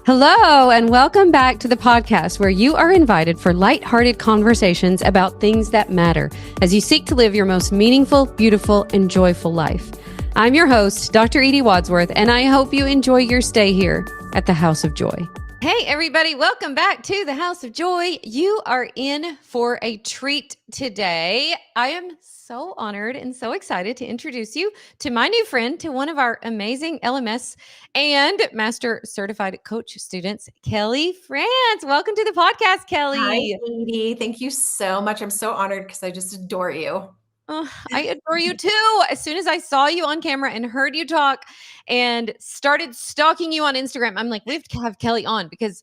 Hello, and welcome back to the podcast where you are invited for lighthearted conversations about things that matter as you seek to live your most meaningful, beautiful, and joyful life. I'm your host, Dr. Edie Wadsworth, and I hope you enjoy your stay here at the House of Joy. Hey, everybody, welcome back to the House of Joy. You are in for a treat today. I am so honored and so excited to introduce you to my new friend, to one of our amazing LMS and Master Certified Coach students, Kelli France. Welcome to the podcast, Kelli. Hi, Edie. Thank you so much. I'm so honored because I just adore you. Oh, I adore you too. As soon as I saw you on camera and heard you talk and started stalking you on Instagram, I'm like, we have to have Kelli on because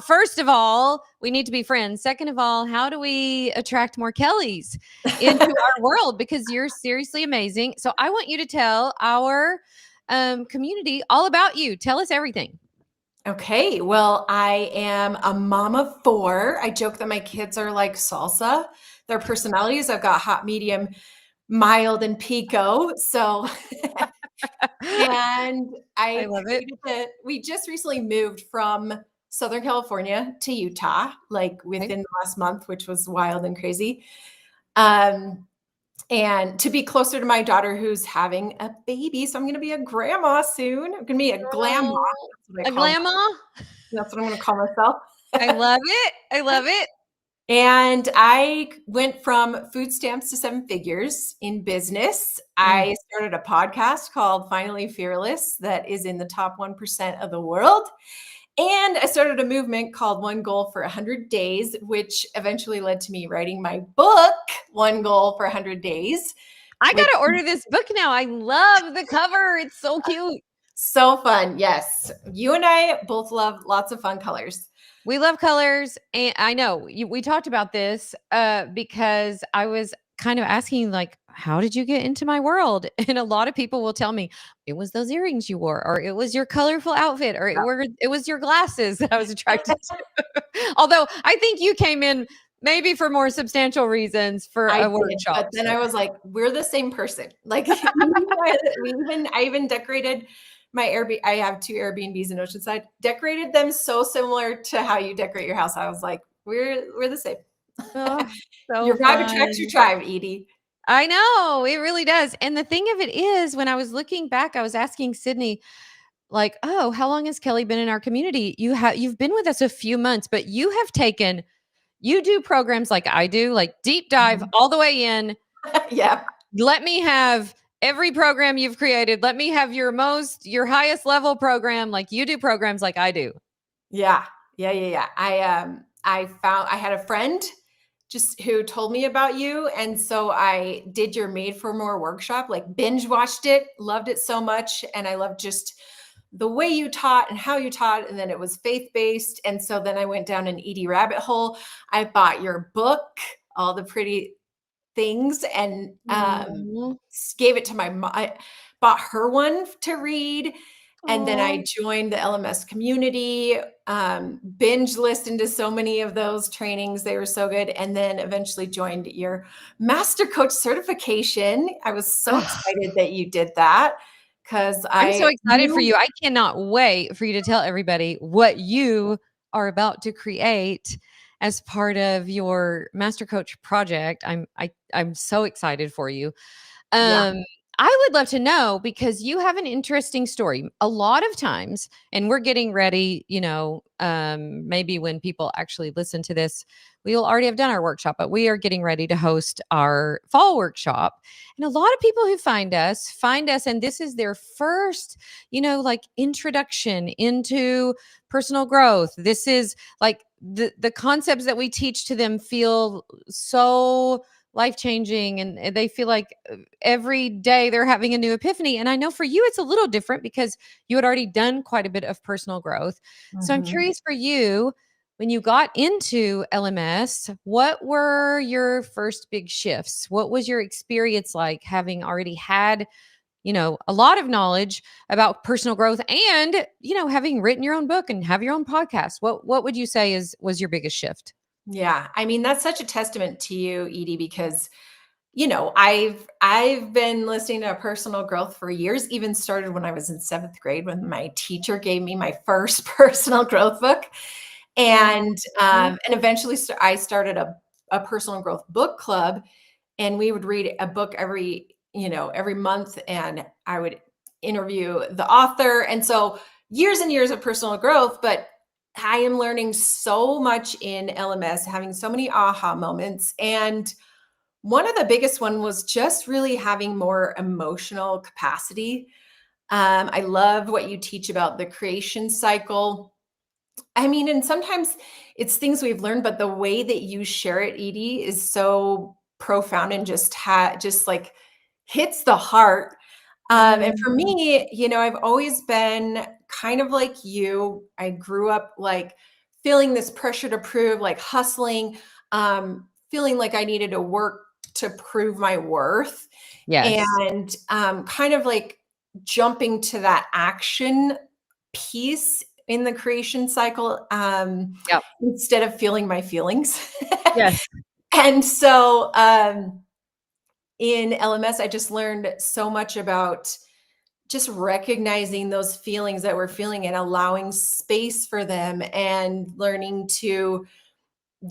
first of all, we need to be friends. Second of all, how do we attract more Kellis into our world? Because you're seriously amazing. So I want you to tell our community all about you. Tell us everything. Okay. Well, I am a mom of 4. I joke that my kids are like salsa. Their personalities, I've got hot, medium, mild, and pico. So, and I love it. We just recently moved from Southern California to Utah, like within the last month, which was wild and crazy. And to be closer to my daughter who's having a baby. So I'm going to be a grandma soon. I'm going to be a Glamma. A Glamma? That's what I'm going to call myself. I love it. I love it. And I went from food stamps to 7 figures in business. I started a podcast called Finally Fearless that is in the top 1% of the world. And I started a movement called One Goal for 100 Days, which eventually led to me writing my book, One Goal for 100 Days. I got to order this book now. I love the cover. It's so cute. So fun. Yes. You and I both love lots of fun colors. We love colors. And I know we talked about this because I was kind of asking, like, how did you get into my world? And a lot of people will tell me it was those earrings you wore, or it was your colorful outfit, or it was your glasses that I was attracted to. Although I think you came in maybe for more substantial reasons for a workshop. But then I was like, we're the same person. Like I even decorated my Airbnb. I have 2 Airbnbs in Oceanside, decorated them so similar to how you decorate your house. I was like, we're the same. Oh, so your vibe attracts your tribe, Edie. I know, it really does. And the thing of it is, when I was looking back, I was asking Sydney, like, oh, how long has Kelli been in our community? You've been with us a few months, but you do programs like I do, like deep dive all the way in. Yeah. Let me have every program you've created. Let me have your highest level program. Like you do programs like I do. Yeah. I had a friend just who told me about you. And so I did your Made for More workshop, like binge watched it, loved it so much. And I loved just the way you taught and how you taught. And then it was faith-based. And so then I went down an Edie rabbit hole. I bought your book, All the Pretty Things, and gave it to my mom. I bought her one to read. And then I joined the LMS community, binge listened to so many of those trainings. They were so good. And then eventually joined your Master Coach certification. I was so excited that you did that because I'm so excited for you. I cannot wait for you to tell everybody what you are about to create as part of your Master Coach project. I'm so excited for you. I would love to know, because you have an interesting story. A lot of times, and we're getting ready, maybe when people actually listen to this, we will already have done our workshop, but we are getting ready to host our fall workshop. And a lot of people who find us, and this is their first, like introduction into personal growth. This is like the concepts that we teach to them feel so life-changing, and they feel like every day they're having a new epiphany. And I know for you, it's a little different because you had already done quite a bit of personal growth. So I'm curious for you, when you got into LMS, what were your first big shifts? What was your experience like, having already had, a lot of knowledge about personal growth and, having written your own book and have your own podcast? What would you say was your biggest shift? Yeah. I mean, that's such a testament to you, Edie, because I've been listening to personal growth for years, even started when I was in 7th grade when my teacher gave me my first personal growth book. And, Aw. and eventually I started a personal growth book club, and we would read a book every month, and I would interview the author. And so years and years of personal growth, but I am learning so much in LMS, having so many aha moments. And one of the biggest one was just really having more emotional capacity. I love what you teach about the creation cycle. I mean, and sometimes it's things we've learned, but the way that you share it, Edie, is so profound and just like hits the heart. And for Mm, me, I've always been kind of like you. I grew up like feeling this pressure to prove, like hustling, feeling like I needed to work to prove my worth, yes. and kind of like jumping to that action piece in the creation cycle, Yep. instead of feeling my feelings. Yes. And so in LMS, I just learned so much about just recognizing those feelings that we're feeling and allowing space for them, and learning to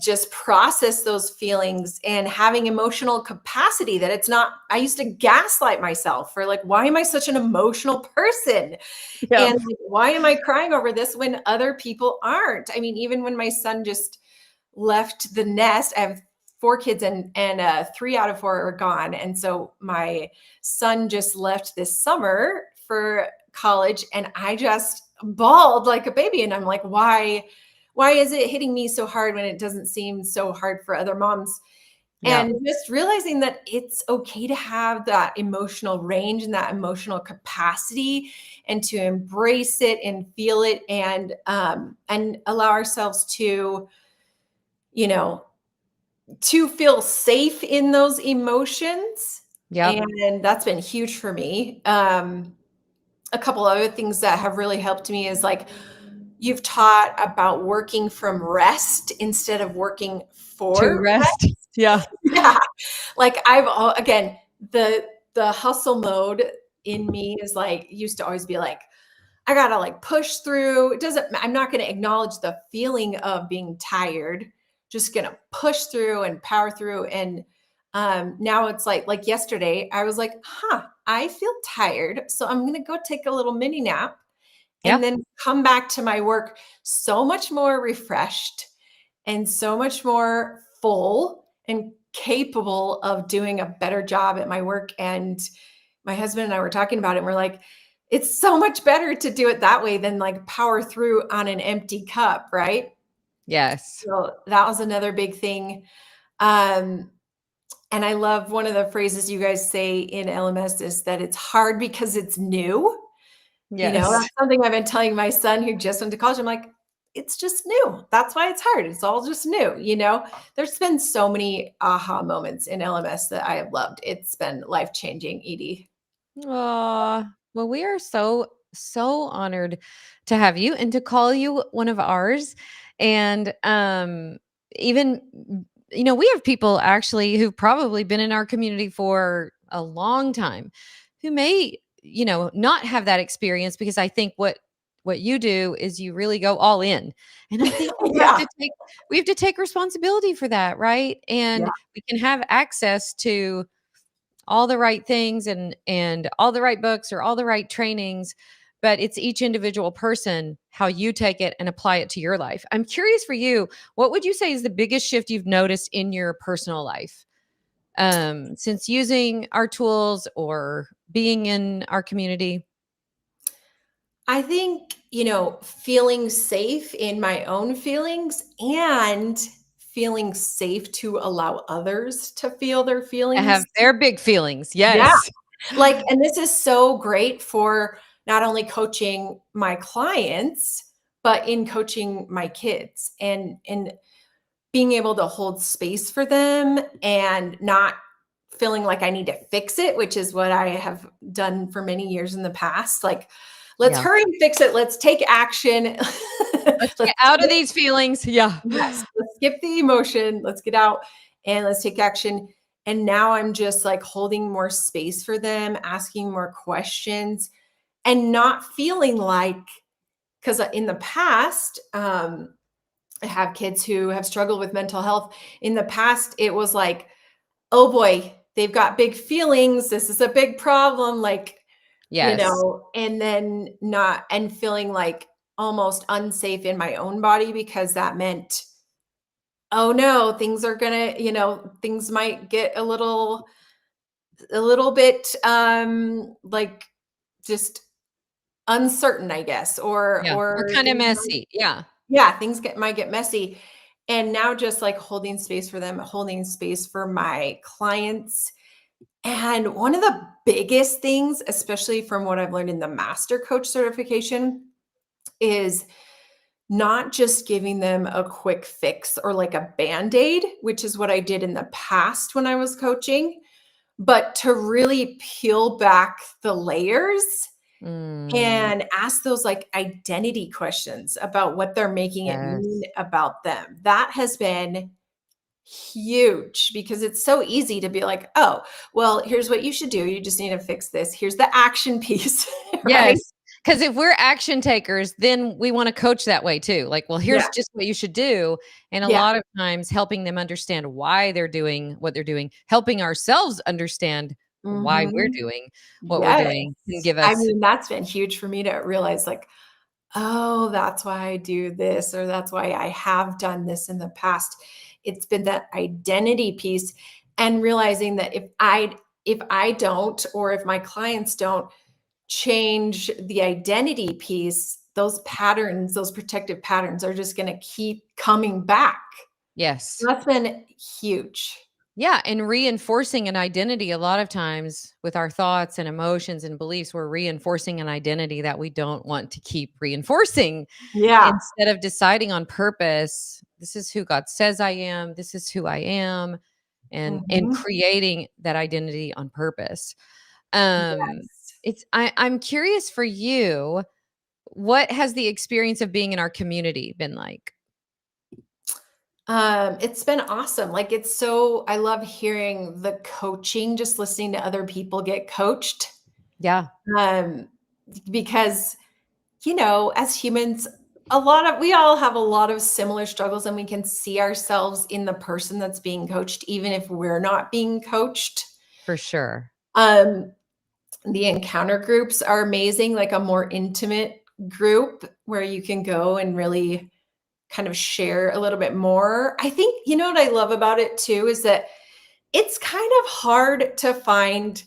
just process those feelings and having emotional capacity, that it's not, I used to gaslight myself for like, why am I such an emotional person? And Yep. like, why am I crying over this when other people aren't? I mean, even when my son just left the nest, I have 4 kids, and 3 out of 4 are gone. And so my son just left this summer for college, and I just bawled like a baby. And I'm like, why is it hitting me so hard when it doesn't seem so hard for other moms? Yep. And just realizing that it's okay to have that emotional range and that emotional capacity, and to embrace it and feel it, and allow ourselves you know to feel safe in those emotions. Yep. And that's been huge for me. A couple other things that have really helped me is like, you've taught about working from rest instead of working To for rest. rest. Yeah. Yeah. Like again, the hustle mode in me is like, used to always be like, I gotta like push through. It doesn't, I'm not gonna acknowledge the feeling of being tired. Just gonna push through and power through. And now it's like yesterday, I was like, I feel tired. So I'm gonna go take a little mini nap, and Yep. then come back to my work so much more refreshed, and so much more full and capable of doing a better job at my work. And my husband and I were talking about it, and we're like, it's so much better to do it that way than like power through on an empty cup, right? Yes. So that was another big thing. Um, and I love one of the phrases you guys say in LMS is that it's hard because it's new. Yes. That's something I've been telling my son who just went to college. I'm like, it's just new. That's why it's hard. It's all just new. There's been so many aha moments in LMS that I have loved. It's been life-changing, Edie. Aw. Well, we are so, so honored to have you and to call you one of ours. And even, we have people actually who've probably been in our community for a long time who may, not have that experience, because I think what you do is you really go all in. And I think Yeah. we have to take responsibility for that, right? Yeah. And we can have access to all the right things and all the right books or all the right trainings, but it's each individual person how you take it and apply it to your life. I'm curious for you, what would you say is the biggest shift you've noticed in your personal life since using our tools or being in our community? I think, feeling safe in my own feelings, and feeling safe to allow others to feel their I have feelings. their big feelings. Yeah. Yes. Like, and this is so great for not only coaching my clients, but in coaching my kids, and being able to hold space for them, and not feeling like I need to fix it, which is what I have done for many years in the past. Like, let's Yeah. hurry and fix it. Let's take action. Let's Let's get out of skip, these feelings. Yeah. yes, let's skip the emotion. Let's get out and let's take action. And now I'm just like holding more space for them, asking more questions, and not feeling like, because in the past, I have kids who have struggled with mental health. In the past, it was like, oh boy, they've got big feelings. This is a big problem. Like, Yes. and then not, and feeling like almost unsafe in my own body because that meant, oh no, things are gonna, things might get a little bit like just uncertain, I guess, Yeah. We're or kind of things might, messy. Yeah. yeah, things might get messy. And now just like holding space for them, holding space for my clients. And one of the biggest things, especially from what I've learned in the master coach certification, is not just giving them a quick fix or like a band-aid, which is what I did in the past when I was coaching, but to really peel back the layers Mm, and ask those like identity questions about what they're making it mean yes. about them. That has been huge because it's so easy to be like, oh, well, here's what you should do. You just need to fix this. Here's the action piece, right? Yes. Because if we're action takers, then we want to coach that way too. Like, well, Yeah. here's just what you should do. And a Yeah. lot of times helping them understand why they're doing what they're doing, helping ourselves understand why we're Mhm. doing what we're Yes. doing can give I us. mean, that's been huge for me to realize like, oh, that's why I do this, or that's why I have done this in the past. It's been that identity piece and realizing that if I don't, or if my clients don't change the identity piece, those patterns, those protective patterns are just going to keep coming back. Yes. That's been huge. Yeah, and reinforcing an identity a lot of times with our thoughts and emotions and beliefs, we're reinforcing an identity that we don't want to keep reinforcing Yeah. instead of deciding on purpose, this is who God says I am, this is who I am, and Mhm. creating that identity on purpose. Um Yes. I'm curious for you, what has the experience of being in our community been like? It's been awesome. Like it's so I love hearing the coaching, just listening to other people get coached. Yeah. Um, because, as humans, we all have a lot of similar struggles and we can see ourselves in the person that's being coached, even if we're not being coached. For sure. Um, the encounter groups are amazing, like a more intimate group where you can go and really kind of share a little bit more. I think, what I love about it too is that it's kind of hard to find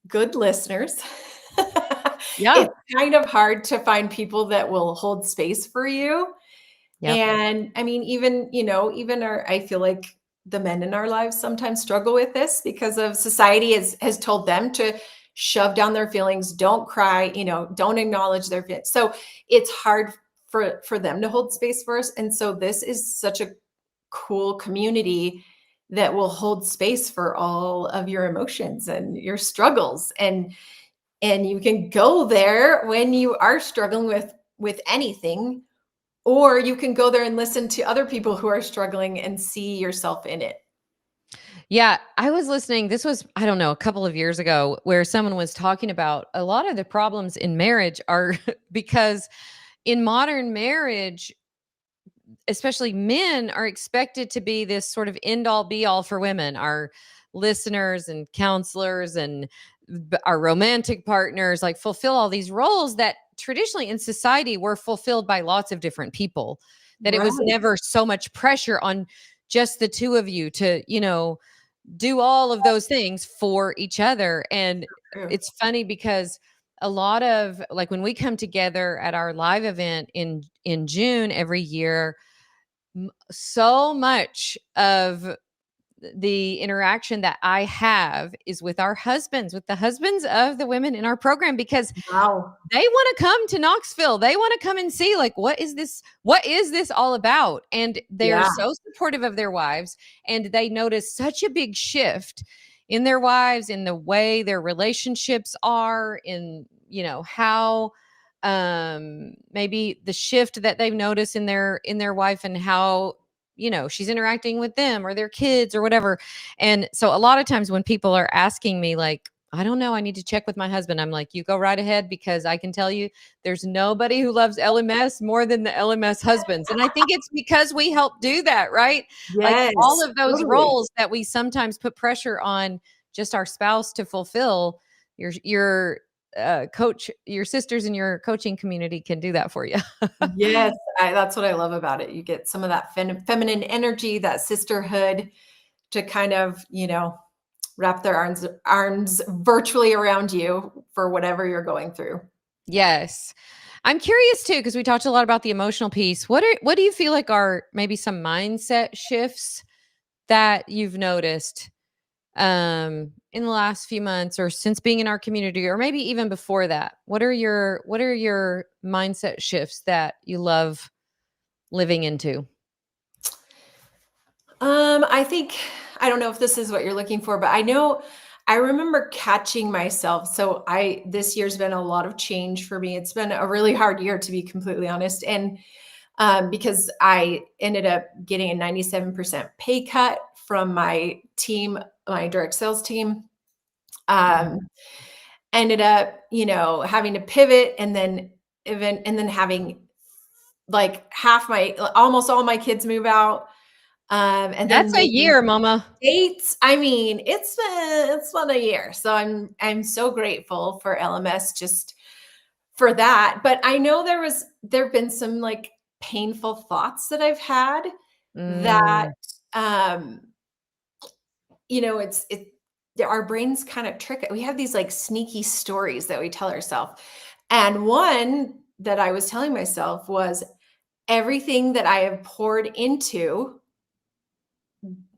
good listeners. Yeah. It's kind of hard to find people that will hold space for you. Yep. And I mean, even I feel like the men in our lives sometimes struggle with this because of society has told them to shove down their feelings, don't cry, don't acknowledge their feelings. So it's hard for them to hold space for us. And so this is such a cool community that will hold space for all of your emotions and your struggles. And you can go there when you are struggling with anything, or you can go there and listen to other people who are struggling and see yourself in it. Yeah, I was listening. This was, I don't know, a couple of years ago, where someone was talking about a lot of the problems in marriage are because in modern marriage, especially men are expected to be this sort of end all be all for women, our listeners and counselors and our romantic partners, like fulfill all these roles that traditionally in society were fulfilled by lots of different people. That it was Right. never so much pressure on just the two of you to, do all of those things for each other. And True. it's funny because a lot of like when we come together at our live event in June every year, so much of the interaction that I have is with our husbands, with the husbands of the women in our program, because Wow. they want to come to Knoxville. They want to come and see, like, what is this? What is this all about? And they're Yeah. so supportive of their wives, and they notice such a big shift in their wives, in the way their relationships are, in how maybe the shift that they've noticed in their wife, and how she's interacting with them or their kids or whatever. And so a lot of times when people are asking me like, I don't know, I need to check with my husband, I'm like, you go right ahead, because I can tell you there's nobody who loves LMS more than the LMS husbands. And I think it's because we help do that, right? Like all Yes, of those totally. roles that we sometimes put pressure on just our spouse to fulfill, your coach, your sisters in your coaching community can do that for you. Yes, that's what I love about it. You get some of that feminine energy, that sisterhood to kind of, wrap their arms virtually around you for whatever you're going through. Yes. I'm curious too, because we talked a lot about the emotional piece. What do you feel like are maybe some mindset shifts that you've noticed in the last few months or since being in our community, or maybe even before that? What are your mindset shifts that you love living into? I think I don't know if this is what you're looking for, but I remember catching myself. So I this year's been a lot of change for me. It's been a really hard year, to be completely honest. And because I ended up getting a 97% pay cut from my team, my direct sales team. Um, Mhm. Ended up, having to pivot, and then having like almost all my kids move out. And then That's a moving year, mama. states. I mean, it's been a year. So I'm so grateful for LMS just for that. But I know there've been some like painful thoughts that I've had that Mm, um it's our brains kind of trick it. We have these like sneaky stories that we tell ourselves. And one that I was telling myself was everything that I have poured into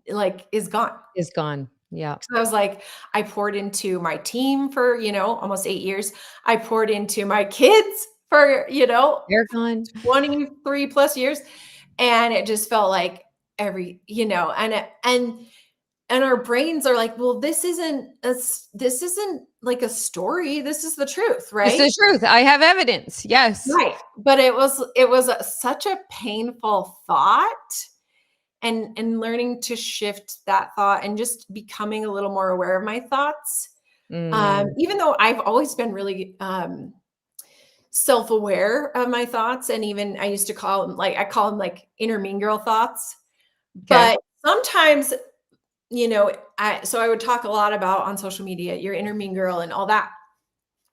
like is gone. is gone. Yeah. So I was like, I poured into my team for, almost 8 years. I poured into my kids for, They're gone. 23 plus years. And it just felt like and our brains are like, well, this isn't like a story. This is the truth, It's right? the truth. I have evidence. Yes. Right. But it was such a painful thought, and learning to shift that thought and just becoming a little more aware of my thoughts. Mm, Even though I've always been really self-aware of my thoughts, and even I used to call them like inner mean girl thoughts. okay. But sometimes, I would talk a lot about on social media, your inner mean girl and all that.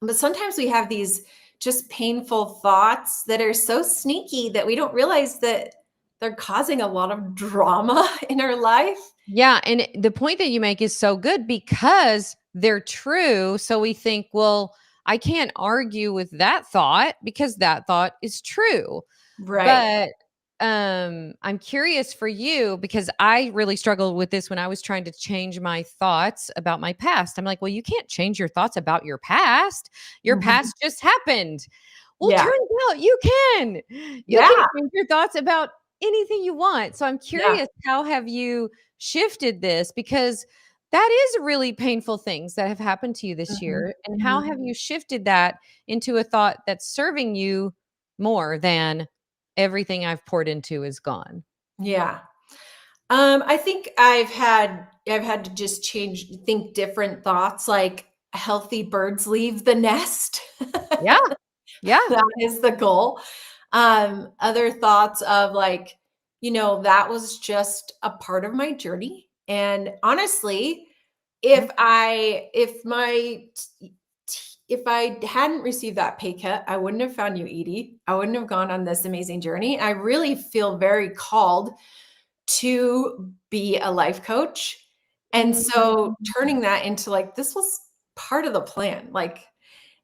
But sometimes we have these just painful thoughts that are so sneaky that we don't realize that they're causing a lot of drama in our life. Yeah, and the point that you make is so good because they're true. So we think, well, I can't argue with that thought because that thought is true. Right. But I'm curious for you because I really struggled with this when I was trying to change my thoughts about my past. I'm like, well, you can't change your thoughts about your past. Your Mhm. past just happened. Well, Yeah. turns out you can. You can Yeah. change your thoughts about anything you want. So I'm Yeah. curious, how have you shifted this? Because that is really painful things that have happened to you this Mhm. year. And how Mhm. have you shifted that into a thought that's serving you more than everything I've poured into is gone? Yeah. I think I've had to just think different thoughts, like healthy birds leave the nest. Yeah. Yeah. That is the goal. Other thoughts of like, that was just a part of my journey. And honestly, Yeah. if I hadn't received that pay cut, I wouldn't have found you, Edie. I wouldn't have gone on this amazing journey. I really feel very called to be a life coach. And so Mm. turning that into like, this was part of the plan. Like,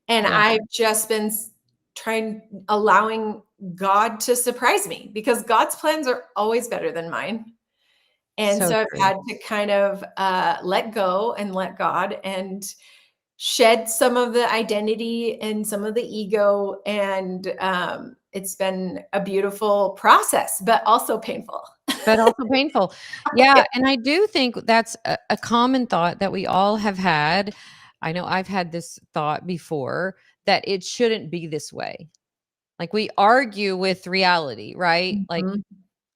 and Yeah. I've just been allowing God to surprise me, because God's plans are always better than mine. And So so I've true. had to kind of let go and let God, and shed some of the identity and some of the ego. And it's been a beautiful process, but also painful. But also painful. Yeah. Yeah, and I do think that's a common thought that we all have had. I know I've had this thought before that it shouldn't be this way. Like we argue with reality, right? Like Mhm.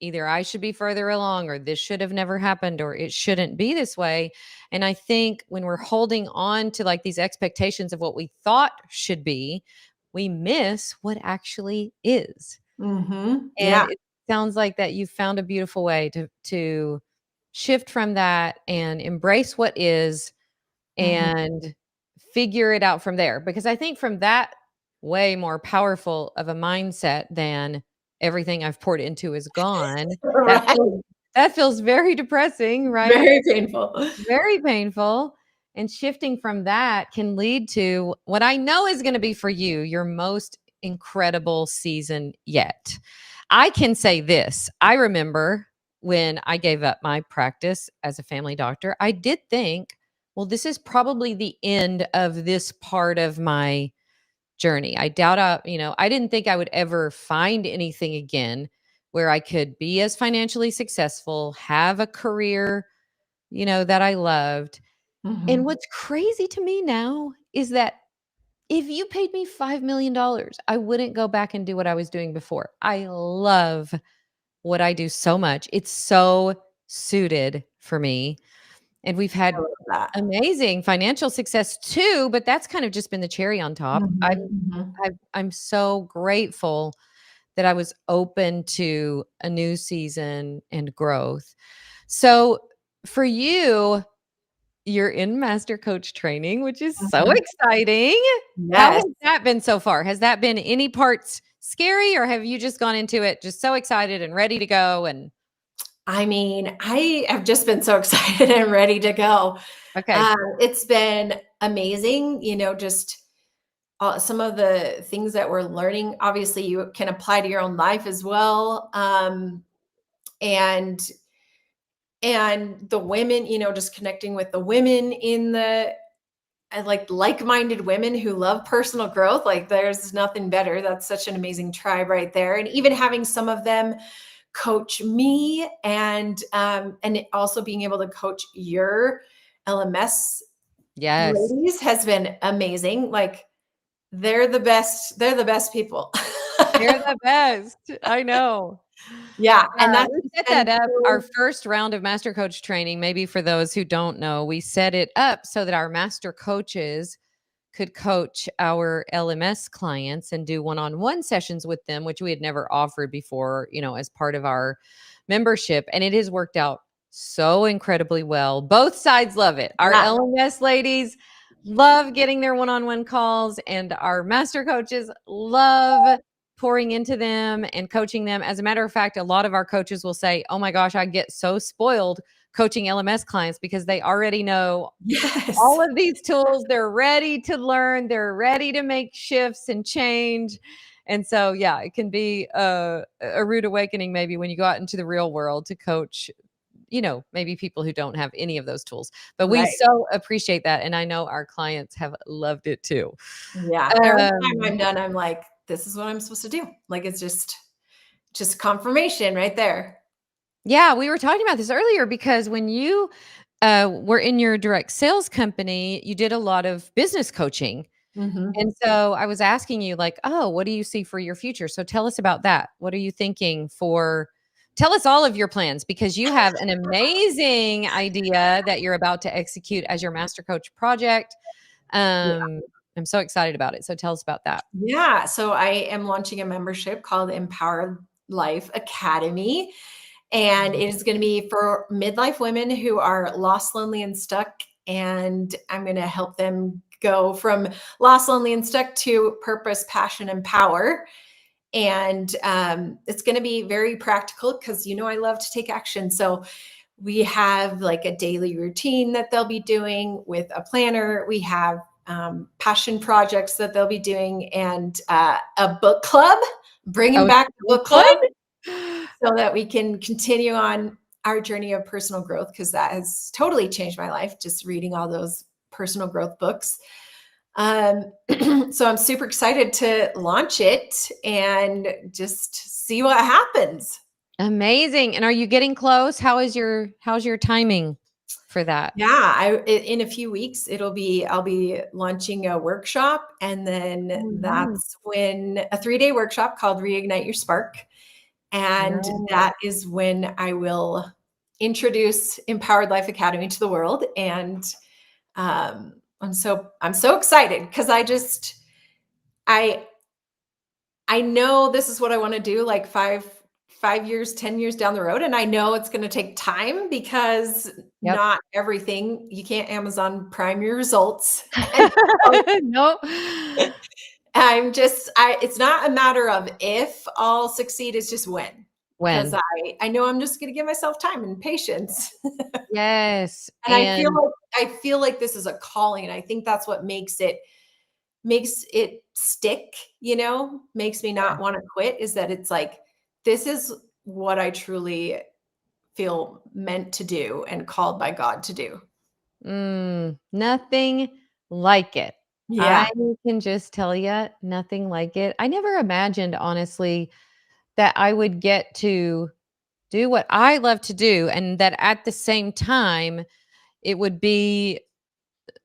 either I should be further along, or this should have never happened, or it shouldn't be this way. And I think when we're holding on to like these expectations of what we thought should be, we miss what actually is. And Yeah. it sounds like that you found a beautiful way to shift from that and embrace what is Mhm. and figure it out from there, because I think from that, way more powerful of a mindset than everything I've poured into is gone. That Right. feels that feels very depressing, right? Very painful. Very painful. And shifting from that can lead to what I know is going to be for you, your most incredible season yet. I can say this. I remember when I gave up my practice as a family doctor, I did think, well, this is probably the end of this part of my journey. I doubt I didn't think I would ever find anything again where I could be as financially successful, have a career, that I loved. And Mhm. what's crazy to me now is that if you paid me $5 million, I wouldn't go back and do what I was doing before. I love what I do so much. It's so suited for me. And we've I had love that. amazing financial success too, but that's kind of just been the cherry on top. Mhm, mhm. I'm so grateful that I was open to a new season and growth. So for you, you're in master coach training, which is so Mhm. exciting. How Yes. has that been so far? Has that been any parts scary, or have you just gone into it just so excited and ready to go? And I mean, I have just been so excited and ready to go. okay. It's been amazing, just some of the things that we're learning. Obviously, you can apply to your own life as well. And the women, just connecting with the women in the and like-minded women who love personal growth. Like there's nothing better. That's such an amazing tribe right there. And even having some of them coach me and also being able to coach your LMS Yes. ladies has been amazing. Like they're the best people. They're the best. I know. Yeah, and that's We just set been that up. Our so first round of master coach training, maybe for those who don't know, we set it up so that our master coaches could coach our LMS clients and do one-on-one sessions with them, which we had never offered before, as part of our membership. And it has worked out so incredibly well. Both sides love it. Our yeah. LMS ladies love getting their one-on-one calls, and our master coaches love pouring into them and coaching them. As a matter of fact, a lot of our coaches will say, "Oh my gosh, I get so spoiled coaching LMS clients because they already know Yes. all of these tools. They're ready to learn, they're ready to make shifts and change." And so, yeah, it can be a rude awakening maybe when you go out into the real world to coach, maybe people who don't have any of those tools. But we Right. so appreciate that. And I know our clients have loved it too. Yeah. Every time Um, I'm done, I'm like, this is what I'm supposed to do. Like it's just confirmation right there. yeah, we were talking about this earlier because when you were in your direct sales company, you did a lot of business coaching. Mhm. And so I was asking you like, "Oh, what do you see for your future?" So tell us about that. What are you thinking for Tell us all of your plans, because you have an amazing idea that you're about to execute as your master coach project. Um, I'm so excited about it. So tell us about that. Yeah, so I am launching a membership called Empowered Life Academy, and it is going to be for midlife women who are lost, lonely, and stuck. And I'm going to help them go from lost, lonely, and stuck to purpose, passion, and power. And it's going to be very practical because I love to take action. So we have like a daily routine that they'll be doing with a planner. We have passion projects that they'll be doing, and a book club, bringing Oh, back the book book club club? so that we can continue on our journey of personal growth, because that has totally changed my life, just reading all those personal growth books. Um, so I'm super excited to launch it and just see what happens. Amazing. And are you getting close? How's your timing for that? Yeah, in a few weeks I'll be launching a workshop, and then Oh, nice. that's when a 3-day workshop called Reignite Your Spark. And Nice. that is when I will introduce Empowered Life Academy to the world. And I'm so excited because I I know this is what I want to do like 5 years, 10 years down the road. And I know it's going to take time because Yep. not everything you can't Amazon Prime your results. And so No. it's not a matter of if I'll succeed, it's just when. Because When? I know I'm just gonna give myself time and patience. Yes. And And I feel like this is a calling, and I think that's what makes it stick, makes me yeah. not wanna quit, is that it's like, this is what I truly feel meant to do and called by God to do. Nothing like it. I Yeah. can just tell you, nothing like it. I never imagined, honestly, that I would get to do what I love to do and that at the same time, it would be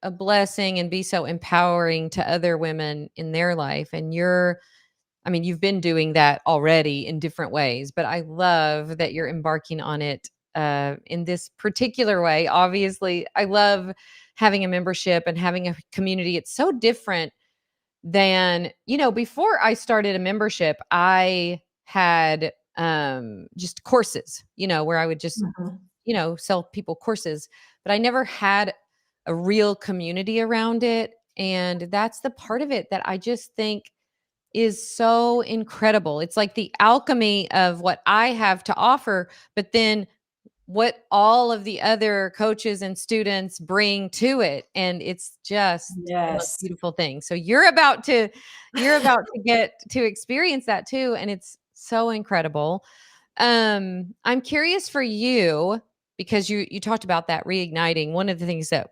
a blessing and be so empowering to other women in their life. And I mean, you've been doing that already in different ways, but I love that you're embarking on it in this particular way. Obviously, I love having a membership and having a community. It's so different than, before I started a membership, I had just courses, where I would just, Mhm. sell people courses, but I never had a real community around it. And that's the part of it that I just think is so incredible. It's like the alchemy of what I have to offer, but then what all of the other coaches and students bring to it, and it's just the most Yes. beautiful thing. So you're about to get to experience that too, and it's so incredible. I'm curious for you because you talked about that reigniting. One of the things that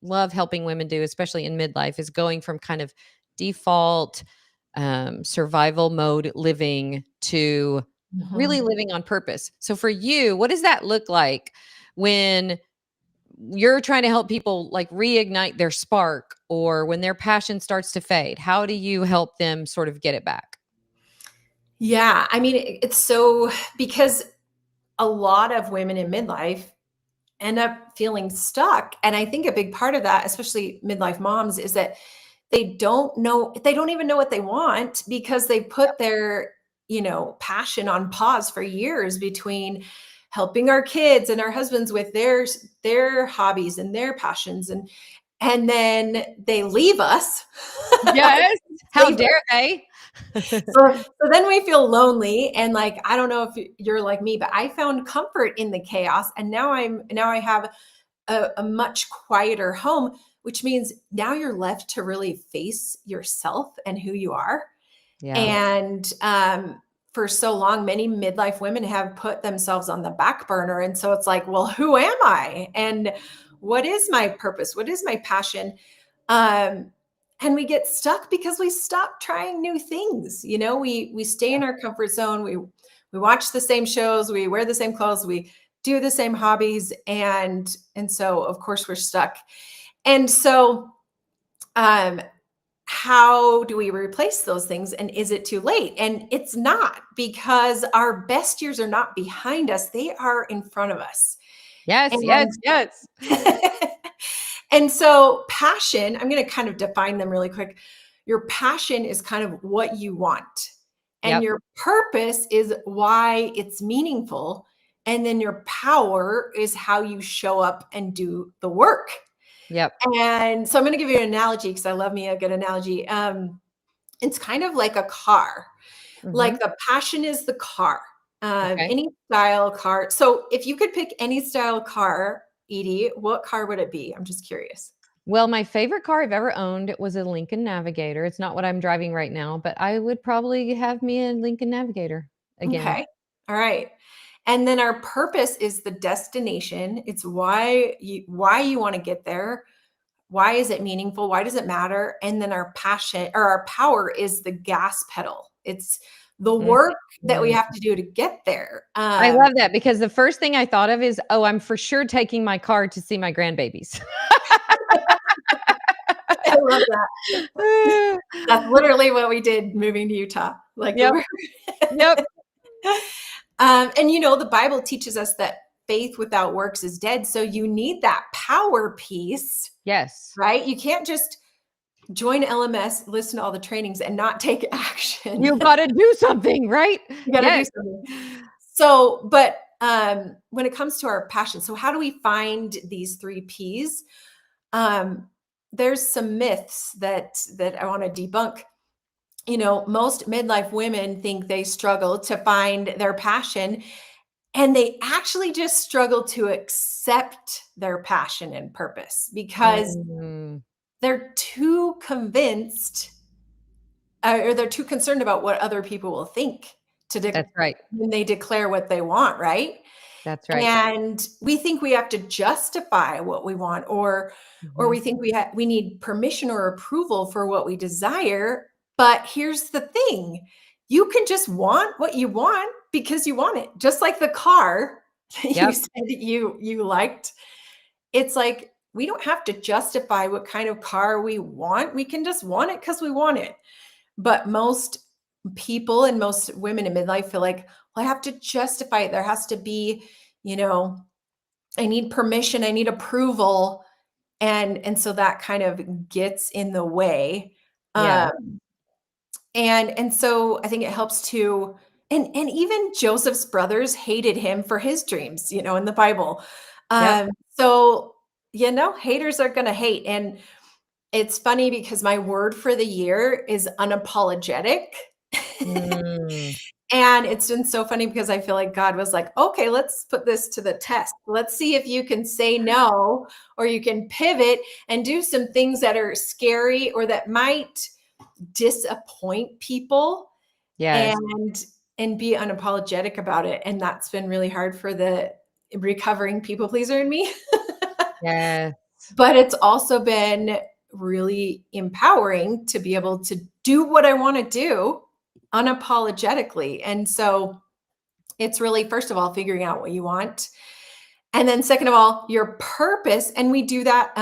love helping women do, especially in midlife, is going from kind of default survival mode living to really Mhm. living on purpose. So for you, what does that look like when you're trying to help people like reignite their spark or when their passion starts to fade? How do you help them sort of get it back? Yeah, I mean, it's so, because a lot of women in midlife end up feeling stuck. And I think a big part of that, especially midlife moms, is that they don't even know what they want because they put their, passion on pause for years between helping our kids and our husbands with their hobbies and their passions, and then they leave us. Yes. How Leave us. dare they? So then we feel lonely, and like, I don't know if you're like me, but I found comfort in the chaos, and now I have a much quieter home, which means now you're left to really face yourself and who you are. Yeah. And for so long, many midlife women have put themselves on the back burner. And so it's like, well, who am I? And what is my purpose? What is my passion? Um, and we get stuck because we stop trying new things. We stay in our comfort zone. We watch the same shows, we wear the same clothes, we do the same hobbies, and so of course we're stuck. And so um how do we replace those things, and is it too late? And it's not, because our best years are not behind us, they are in front of us. Yes, yes, And yes. and so passion, I'm going to kind of define them really quick. Your passion is kind of what you want, and Yep. your purpose is why it's meaningful, and then your power is how you show up and do the work. Yep. And so I'm going to give you an analogy because I love me a good analogy. It's kind of like a car. Like, Mhm. the passion is the car, Okay. any style car. So if you could pick any style car, Edie, what car would it be? I'm just curious. Well, my favorite car I've ever owned was a Lincoln Navigator. It's not what I'm driving right now, but I would probably have me a Lincoln Navigator again. Okay. All right. And then our purpose is the destination. It's why you want to get there. Why is it meaningful? Why does it matter? And then our passion or our power is the gas pedal. It's the work that we Mhm. have to do to get there. I love that because the first thing I thought of is, "Oh, I'm for sure taking my car to see my grandbabies." I love that. That's literally what we did moving to Utah. Like, Yep, yep. And the Bible teaches us that faith without works is dead. So you need that power piece, Yes. right? You can't just join LMS, listen to all the trainings, and not take action. You got to do something, right? You got to do Yes. something. So, but when it comes to our passion, so how do we find these 3 Ps? There's some myths that I want to debunk. Most midlife women think they struggle to find their passion, and they actually just struggle to accept their passion and purpose because Mm, they're too convinced, or they're too concerned about what other people will think that's right. when they declare what they want, right? That's right. And we think we have to justify what we want, or Mhm. we think we need permission or approval for what we desire. But here's the thing. You can just want what you want because you want it. Just like the car that you Yep. said you liked. It's like we don't have to justify what kind of car we want. We can just want it because we want it. But most people and most women in midlife feel like, well, I have to justify it. There has to be, you know, I need permission, I need approval. And so that kind of gets in the way. Yeah. And so I think it helps to, and even Joseph's brothers hated him for his dreams, in the Bible. Yep. So haters are gonna hate. And it's funny because my word for the year is unapologetic. Mm, And it's been so funny because I feel like God was like, okay, let's put this to the test. Let's see if you can say no, or you can pivot and do some things that are scary or that might disappoint people, yes. and be unapologetic about it. And that's been really hard for the recovering people pleaser in me. Yes. But it's also been really empowering to be able to do what I want to do unapologetically. And so it's really, first of all, figuring out what you want. And then, second of all, your purpose. And we do that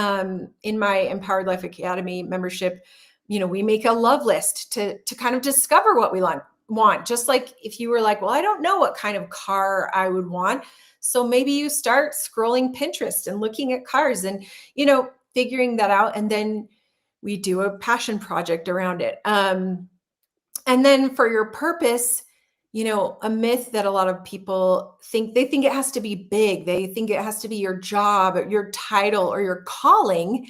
in my Empowered Life Academy membership. We make a love list to kind of discover what we want. Just like if you were like, well, I don't know what kind of car I would want. So maybe you start scrolling Pinterest and looking at cars and, figuring that out. And then we do a passion project around it. And then for your purpose, a myth that a lot of people think, they think it has to be big. They think it has to be your job or your title or your calling.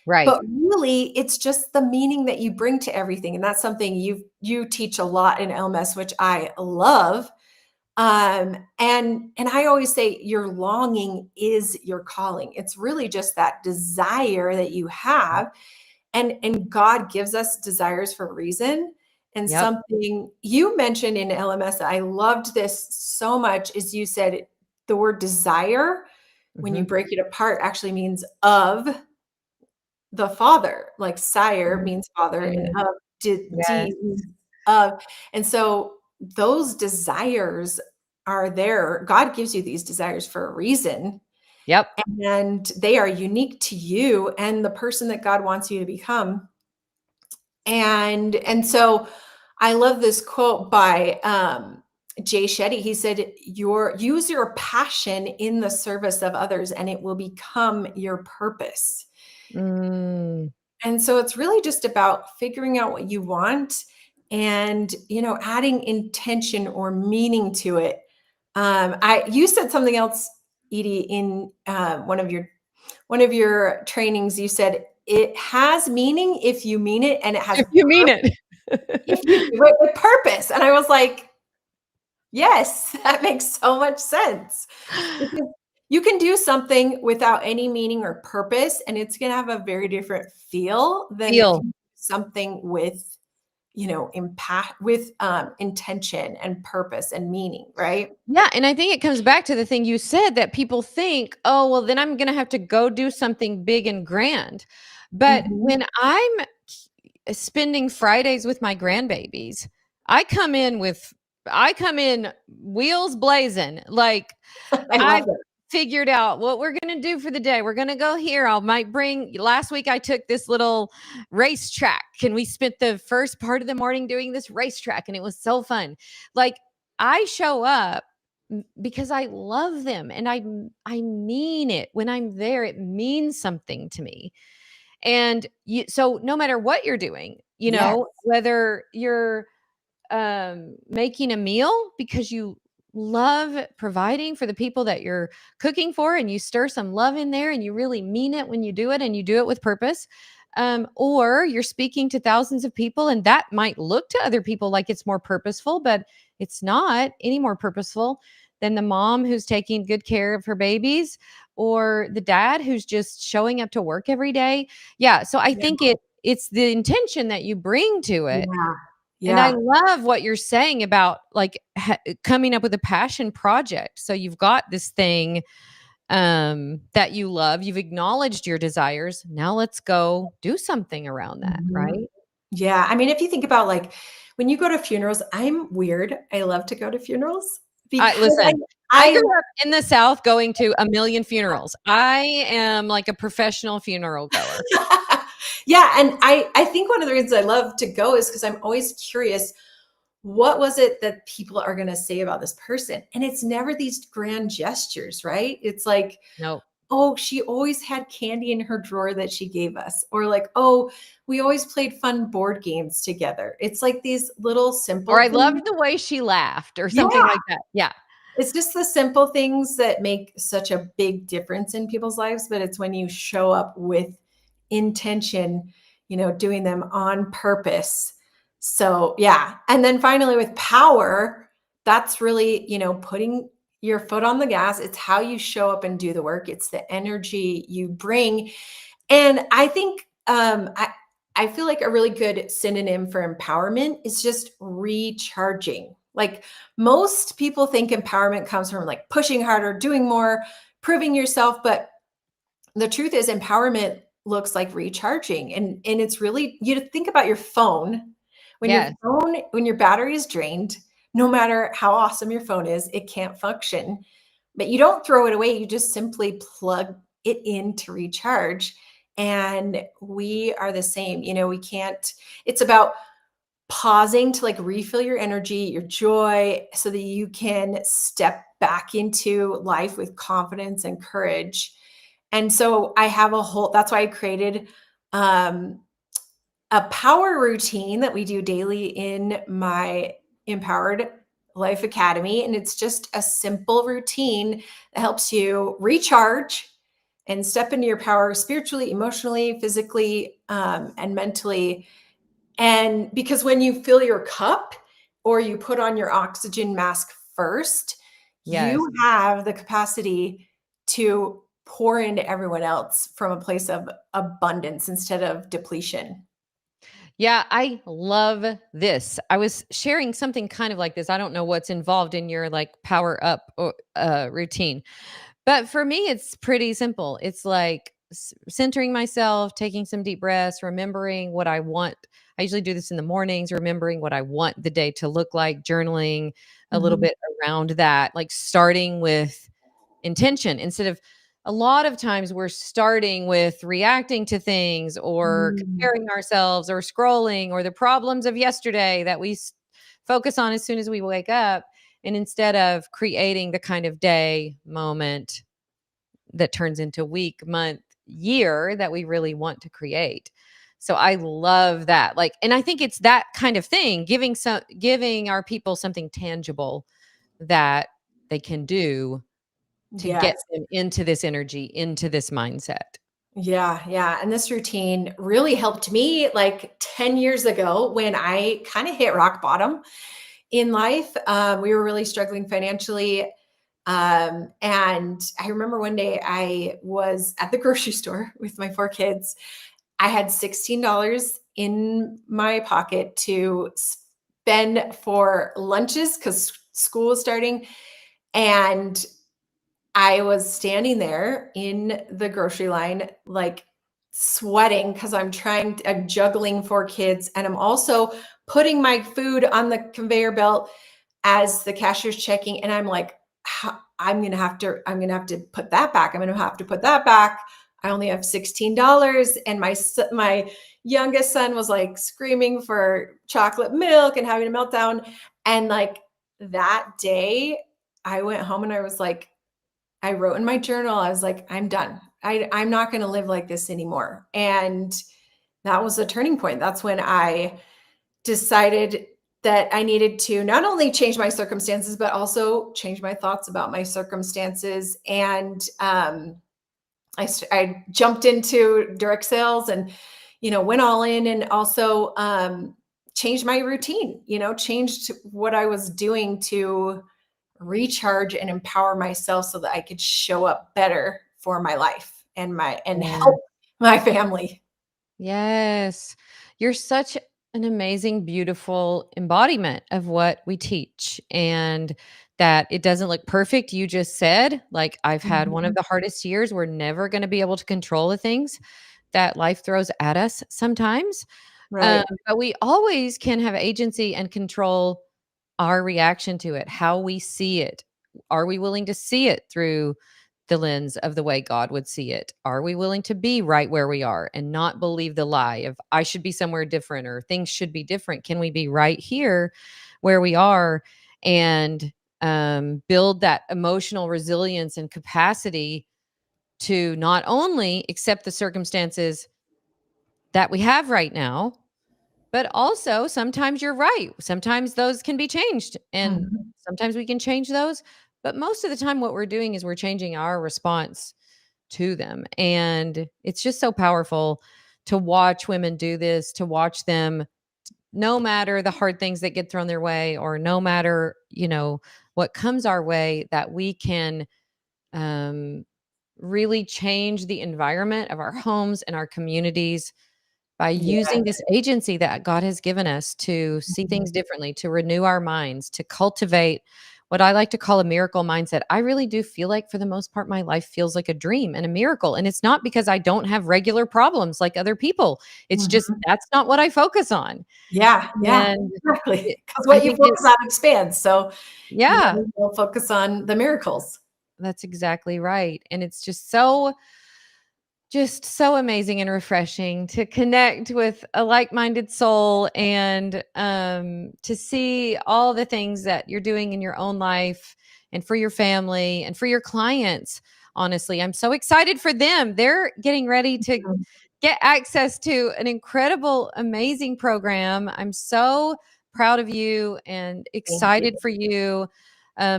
Right. But really, it's just the meaning that you bring to everything. And that's something you teach a lot in LMS, which I love. And I always say your longing is your calling. It's really just that desire that you have. And God gives us desires for a reason. And Yep. something you mentioned in LMS that I loved this so much is you said the word desire, when you Mhm. break it apart, actually means of the Father. Like sire means father, and Mm, of yes. means of. And so those desires are there. God gives you these desires for a reason, Yep. and they are unique to you and the person that God wants you to become. And so I love this quote by Jay Shetty. He said, use your passion in the service of others and it will become your purpose. Mm, And so it's really just about figuring out what you want and, adding intention or meaning to it. You said something else, Edie, in one of your trainings. You said it has meaning if you mean it, and it has if you mean it. if you do it with purpose. And I was like, yes, that makes so much sense. Because you can do something without any meaning or purpose, and it's going to have a very different feel than if Feel. you do something with, impact, with intention and purpose and meaning, right? Yeah, and I think it comes back to the thing you said that people think, "Oh, well, then I'm gonna have to go do something big and grand." But Mhm. when I'm spending Fridays with my grandbabies, I come in wheels blazing, like, I I've love it. figured out what we're gonna do for the day. We're gonna go here. I might bring last week I took this little racetrack and we spent the first part of the morning doing this racetrack and it was so fun. Like I show up because I love them, and I mean it. When I'm there, it means something to me. And so no matter what you're doing, Yes. whether you're making a meal because you love providing for the people that you're cooking for, and you stir some love in there and you really mean it when you do it, and you do it with purpose. Or you're speaking to thousands of people, and that might look to other people like it's more purposeful, but it's not any more purposeful than the mom who's taking good care of her babies, or the dad who's just showing up to work every day. Yeah, so I Yeah. think it's the intention that you bring to it. Yeah. And I Yeah. love what you're saying about like coming up with a passion project. So you've got this thing that you love, you've acknowledged your desires. Now let's go do something around that, Mhm. right? Yeah. I mean, if you think about like when you go to funerals, I'm weird. I love to go to funerals I because listen. I I grew up in the South going to a million funerals. I am like a professional funeral goer. yeah, and I think one of the reasons I love to go is because I'm always curious, what was it that people are going to say about this person? And it's never these grand gestures, right? It's like, No. oh, she always had candy in her drawer that she gave us. Or like, oh, we always played fun board games together. It's like these little Or simple I things. loved the way she laughed or something Yeah. like that. Yeah. It's just the simple things that make such a big difference in people's lives, but it's when you show up with intention, doing them on purpose. So, yeah. And then finally with power, that's really, putting your foot on the gas. It's how you show up and do the work. It's the energy you bring. And I think I feel like a really good synonym for empowerment is just recharging. Like most people think empowerment comes from like pushing harder, doing more, proving yourself, but the truth is empowerment looks like recharging. And it's really you to think about your phone. Yes. When your battery is drained, no matter how awesome your phone is, it can't function. But you don't throw it away, you just simply plug it in to recharge. And we are the same. We can't, it's about pausing to like refill your energy, your joy, so that you can step back into life with confidence and courage. And so I have that's why I created um, a power routine that we do daily in my Empowered Life Academy. And it's just a simple routine that helps you recharge and step into your power spiritually, emotionally, physically, and mentally. And because when you fill your cup or you put on your oxygen mask first, Yes. you have the capacity to pour into everyone else from a place of abundance instead of depletion. Yeah, I love this. I was sharing something kind of like this. I don't know what's involved in your like power up routine, but for me, it's pretty simple. It's like centering myself, taking some deep breaths, remembering what I want. I usually do this in the mornings, remembering what I want the day to look like, journaling a little Mhm. bit around that, like starting with intention instead of a lot of times we're starting with reacting to things or Mm. comparing ourselves or scrolling or the problems of yesterday that we focus on as soon as we wake up. And instead of creating the kind of day, moment that turns into week, month, year that we really want to create. So I love that. Like, and I think it's that kind of thing, giving our people something tangible that they can do to get Yes. them into this energy, into this mindset. Yeah, yeah. And this routine really helped me like 10 years ago when I kind of hit rock bottom in life. We were really struggling financially. And I remember one day I was at the grocery store with my 4 kids. I had $16 in my pocket to spend for lunches because school was starting. And I was standing there in the grocery line, like sweating because I'm juggling 4 kids and I'm also putting my food on the conveyor belt as the cashier's checking. And I'm like, I'm gonna have to put that back. I'm gonna have to put that back. I only have $16. And my youngest son was like screaming for chocolate milk and having a meltdown. And like that day I went home and I was like, I wrote in my journal, I was like, I'm done. I'm not going to live like this anymore. And that was a turning point. That's when I decided that I needed to not only change my circumstances, but also change my thoughts about my circumstances. And I jumped into direct sales and, went all in, and also changed my routine, changed what I was doing to recharge and empower myself so that I could show up better for my life and Yeah. help my family. Yes. You're such an amazing, beautiful embodiment of what we teach, and that it doesn't look perfect. You just said, like, I've had one of Mhm. the hardest years. We're never going to be able to control the things that life throws at us sometimes. Right. But we always can have agency and control our reaction to it, how we see it. Are we willing to see it through the lens of the way God would see it? Are we willing to be right where we are and not believe the lie of I should be somewhere different or things should be different? Can we be right here where we are and build that emotional resilience and capacity to not only accept the circumstances that we have right now, but also, sometimes you're right. Sometimes those can be changed, and Mhm. sometimes we can change those. But most of the time, what we're doing is we're changing our response to them. And it's just so powerful to watch women do this, to watch them, no matter the hard things that get thrown their way, or no matter, what comes our way, that we can um, really change the environment of our homes and our communities by Yeah. using this agency that God has given us to see Mhm. things differently, to renew our minds, to cultivate what I like to call a miracle mindset. I really do feel like, for the most part, my life feels like a dream and a miracle. And it's not because I don't have regular problems like other people. It's just Mhm. that's not what I focus on. Yeah, yeah, And exactly. it, Because I what you think that, focus on expands, so you might yeah, as well focus on the miracles. that's exactly right. And it's just so amazing and refreshing to connect with a like-minded soul, and to see all the things that you're doing in your own life and for your family and for your clients. Honestly, I'm so excited for them. They're getting ready to Mhm. get access to an incredible, amazing program. I'm so proud of you and Thank you. excited for you,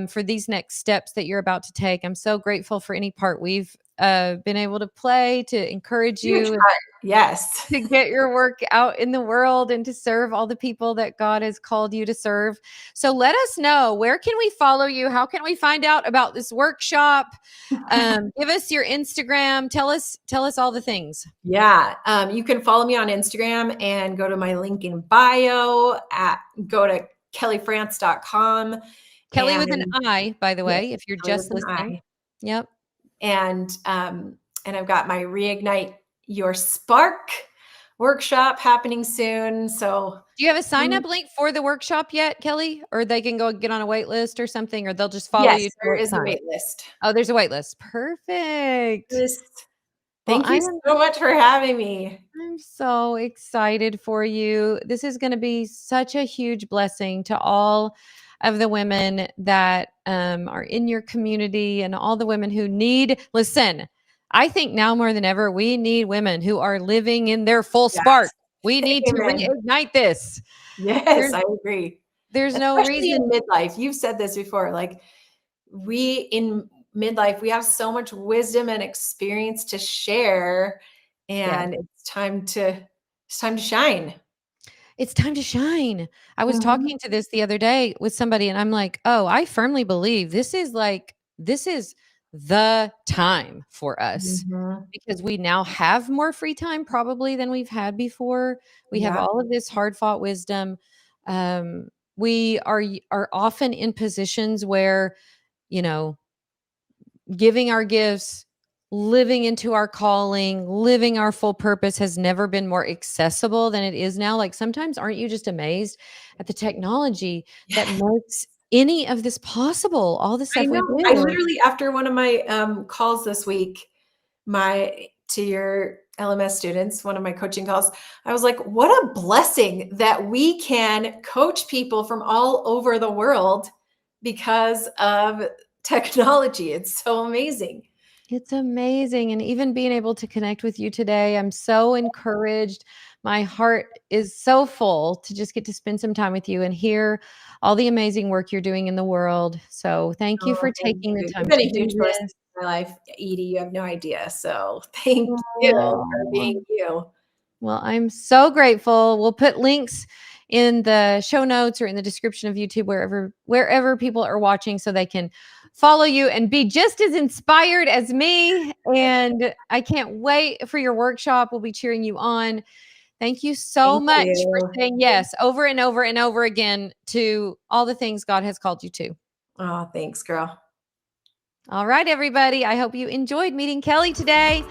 for these next steps that you're about to take. I'm so grateful for any part we've been able to play to encourage Huge you part. Yes. to get your work out in the world and to serve all the people that God has called you to serve. So let us know, where can we follow you? How can we find out about this workshop? Give us your Instagram. Tell us all the things. Yeah, you can follow me on Instagram and go to my link in bio, go to kellifrance.com, Kelly with an and I, by the yes, way, if you're Kelly with just an listening. I. Yep. And I've got my Reignite Your Spark workshop happening soon. So Do you have a sign mm, up link for the workshop yet, Kelly? Or they can go get on a wait list or something, or they'll just follow yes, you till there it's is a time? wait list. Oh, there's a wait list. Perfect. Yes. Well, Thank you so much for having me. I'm so excited for you. This is going to be such a huge blessing to all of the women that are in your community, and all the women who need. Listen, I think now more than ever, we need women who are living in their full spark. Yes. We need to Amen. reignite this. Yes, There's I agree. there's no Especially reason. in midlife. You've said this before, like we in midlife, we have so much wisdom and experience to share, Yes. and it's time to shine. It's time to shine. I was Mhm. talking to this the other day with somebody, and I'm like, "Oh, I firmly believe this is the time for us, Mhm. because we now have more free time probably than we've had before. We have Yeah. all of this hard-fought wisdom. We are often in positions where, you know, giving our gifts, living into our calling, living our full purpose has never been more accessible than it is now. Like, sometimes, aren't you just amazed at the technology that Yes. makes any of this possible? All the I stuff we know. I do. literally, after one of my calls this week, my to your LMS students, one of my coaching calls, I was like, what a blessing that we can coach people from all over the world because of technology. It's so amazing. It's amazing. And even being able to connect with you today, I'm so encouraged. My heart is so full to just get to spend some time with you and hear all the amazing work you're doing in the world. So thank you Oh, for thank taking the you. time You've been to a do huge force this. in my life, Edie. You have no idea. So thank you for Aw. being you. Well, I'm so grateful. We'll put links in the show notes or in the description of YouTube, wherever people are watching, so they can follow you and be just as inspired as me. And I can't wait for your workshop. We'll be cheering you on. Thank you so Thank much for you. saying yes over and over and over again to all the things God has called you to. Oh, thanks, girl. All right, everybody. I hope you enjoyed meeting Kelli today.